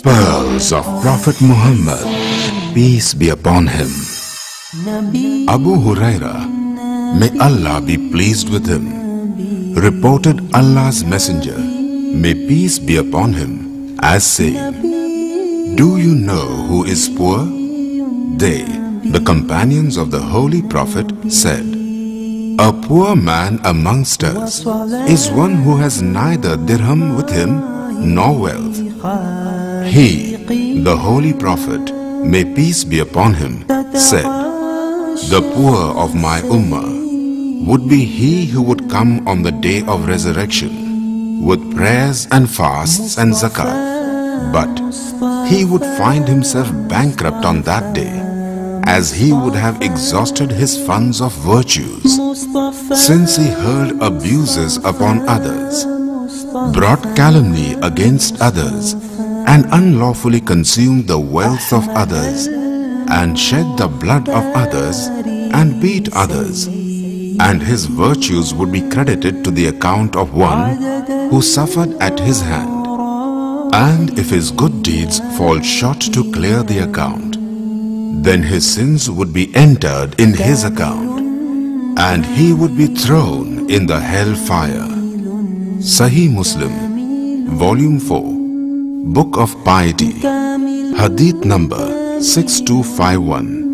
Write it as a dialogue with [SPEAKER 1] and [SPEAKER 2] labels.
[SPEAKER 1] Pearls of Prophet Muhammad, peace be upon him. Abu Huraira, may Allah be pleased with him, reported Allah's Messenger, may peace be upon him, as saying, "Do you know who is poor?" They, the companions of the Holy Prophet, said, "A poor man amongst us is one who has neither dirham with him nor wealth." He, the Holy Prophet, may peace be upon him, said, "The poor of my ummah would be he who would come on the day of resurrection with prayers and fasts and zakat, but he would find himself bankrupt on that day, as he would have exhausted his funds of virtues, since he hurled abuses upon others, brought calumny against others, and unlawfully consumed the wealth of others, and shed the blood of others, and beat others, and his virtues would be credited to the account of one who suffered at his hand. And if his good deeds fall short to clear the account, then his sins would be entered in his account, and he would be thrown in the hell fire." Sahih Muslim, Volume 4, Book of Piety, Hadith number 6251.